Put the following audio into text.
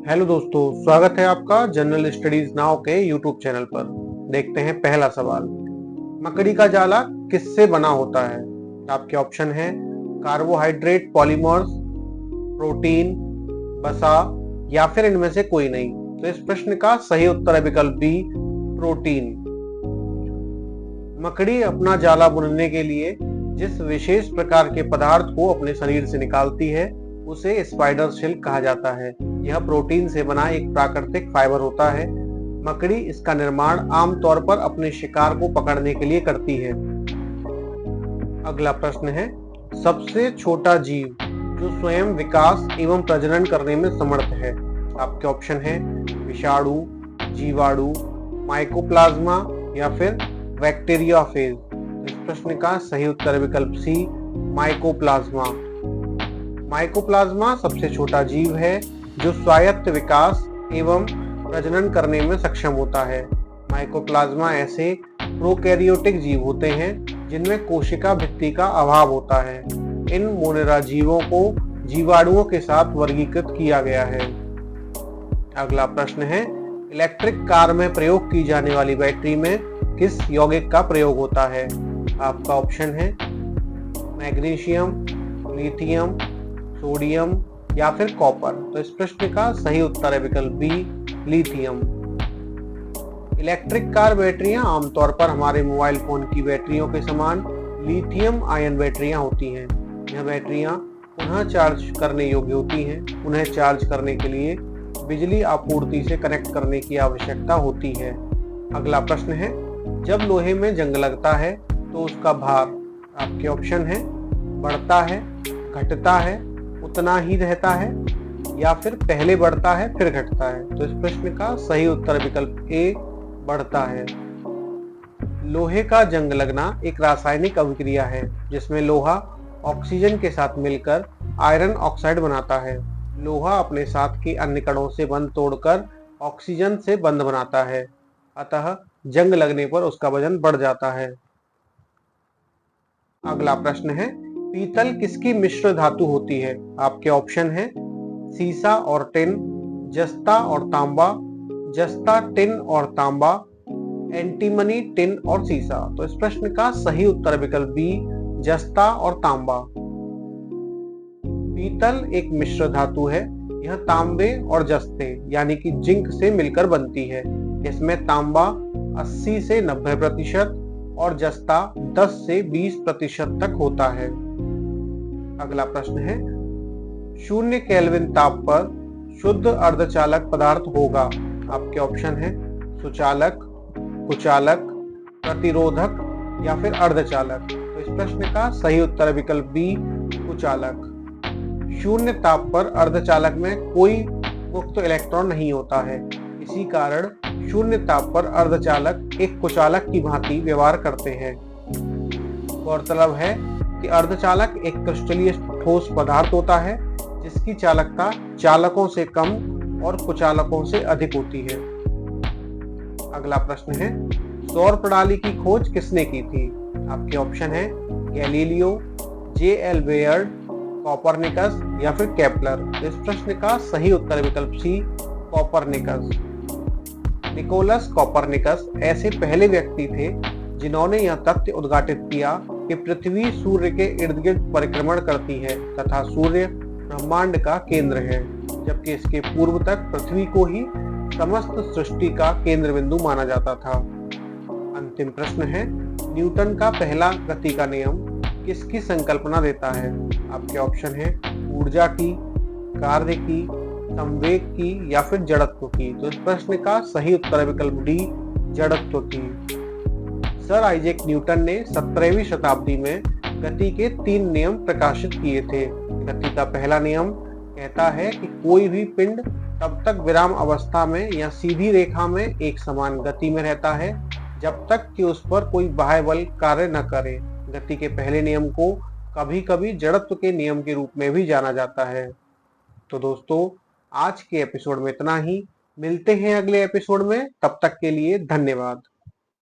Hello दोस्तों, स्वागत है आपका जनरल स्टडीज नाउ के यूट्यूब चैनल पर। देखते हैं पहला सवाल। मकड़ी का जाला किससे बना होता है? आपके ऑप्शन है कार्बोहाइड्रेट पॉलीमर्स, प्रोटीन, वसा या फिर इनमें से कोई नहीं। तो इस प्रश्न का सही उत्तर है विकल्प बी, प्रोटीन। मकड़ी अपना जाला बुनने के लिए जिस विशेष प्रकार के पदार्थ को अपने शरीर से निकालती है उसे स्पाइडर सिल्क कहा जाता है। यह प्रोटीन से बना एक प्राकृतिक फाइबर होता है। मकड़ी इसका निर्माण आमतौर पर अपने शिकार को पकड़ने के लिए करती है। अगला प्रश्न है, सबसे छोटा जीव जो स्वयं विकास एवं प्रजनन करने में समर्थ है। आपके ऑप्शन है विषाणु, जीवाणु, माइकोप्लाज्मा या फिर बैक्टीरियाफेज। इस प्रश्न का सही उत्तर विकल्प सी, माइकोप्लाज्मा। माइकोप्लाज्मा सबसे छोटा जीव है जो स्वायत्त विकास एवं प्रजनन करने में सक्षम होता है। माइकोप्लाज्मा ऐसे प्रोकैरियोटिक जीव होते हैं जिनमें कोशिका भित्ति का अभाव होता है। इन मोनेरा जीवों को जीवाणुओं के साथ वर्गीकृत किया गया है। अगला प्रश्न है, इलेक्ट्रिक कार में प्रयोग की जाने वाली बैटरी में किस यौगिक का प्रयोग होता है? आपका ऑप्शन है मैग्नीशियम, लिथियम, सोडियम या फिर कॉपर। तो इस प्रश्न का सही उत्तर है विकल्प बी, लिथियम। इलेक्ट्रिक कार बैटरियां आमतौर पर हमारे मोबाइल फोन की बैटरियों के समान लिथियम आयन बैटरियां होती हैं। यह बैटरियां पुनः चार्ज करने योग्य होती हैं। उन्हें चार्ज करने के लिए बिजली आपूर्ति से कनेक्ट करने की आवश्यकता होती है। अगला प्रश्न है, जब लोहे में जंग लगता है तो उसका भार, आपके ऑप्शन है बढ़ता है, घटता है, उतना ही रहता है या फिर पहले बढ़ता है फिर घटता है। तो इस प्रश्न का सही उत्तर विकल्प ए, बढ़ता है। लोहे का जंग लगना एक रासायनिक अभिक्रिया है जिसमें लोहा ऑक्सीजन के साथ मिलकर आयरन ऑक्साइड बनाता है। लोहा अपने साथ के अन्य कणों से बंध तोड़कर ऑक्सीजन से बंध बनाता है, अतः जंग लगने पर उसका वजन बढ़ जाता है। अगला प्रश्न है, पीतल किसकी मिश्र धातु होती है? आपके ऑप्शन है सीसा और टिन, जस्ता और तांबा, जस्ता टिन और तांबा, एंटीमनी टिन और सीसा। तो इस प्रश्न का सही उत्तर विकल्प बी, जस्ता और तांबा। पीतल एक मिश्र धातु है। यह तांबे और जस्ते यानी कि जिंक से मिलकर बनती है। इसमें तांबा 80 से 90% और जस्ता 10 से 20% तक होता है। अगला प्रश्न है, 0 केल्विन ताप पर शुद्ध अर्धचालक पदार्थ होगा। आपके ऑप्शन है सुचालक, कुचालक, प्रतिरोधक या फिर अर्धचालक। तो इस प्रश्न का सही उत्तर विकल्प बी, कुचालक। 0 ताप पर अर्धचालक में कोई मुक्त इलेक्ट्रॉन नहीं होता है। इसी कारण 0 ताप पर अर्धचालक एक कुचालक की भांति व्यवहार करते हैं। गौरतलब है कि अर्धचालक एक क्रिस्टलीय ठोस पदार्थ होता है जिसकी चालकता चालकों से कम और कुचालकों से अधिक होती है। अगला प्रश्न है, सौर प्रणाली की खोज किसने की थी? आपके ऑप्शन है गैलीलियो, जे.एल. बेयर्ड, कोपरनिकस या फिर केपलर। इस प्रश्न का सही उत्तर विकल्प सी, कोपरनिकस। निकोलस कोपरनिकस ऐसे पहले व्यक्ति थे जिन्होंने यह तथ्य उद्घाटित किया कि पृथ्वी सूर्य के इर्द गिर्द परिक्रमण करती है तथा सूर्य ब्रह्मांड का केंद्र है, जबकि इसके पूर्व तक पृथ्वी को ही समस्त सृष्टि का केंद्र बिंदु माना जाता था। अंतिम प्रश्न है, न्यूटन का पहला गति का नियम किसकी संकल्पना देता है? आपके ऑप्शन है ऊर्जा की, कार्य की, संवेग की या फिर जड़त्व की। तो इस प्रश्न का सही उत्तर विकल्प डी, जड़त्व की। सर आइजैक न्यूटन ने 17वीं शताब्दी में गति के 3 नियम प्रकाशित किए थे। गति का पहला नियम कहता है कि कोई भी पिंड तब तक विराम अवस्था में या सीधी रेखा में एक समान गति में रहता है जब तक कि उस पर कोई बाह्य बल कार्य न करे। गति के पहले नियम को कभी कभी जड़त्व के नियम के रूप में भी जाना जाता है। तो दोस्तों, आज के एपिसोड में इतना ही। मिलते हैं अगले एपिसोड में, तब तक के लिए धन्यवाद।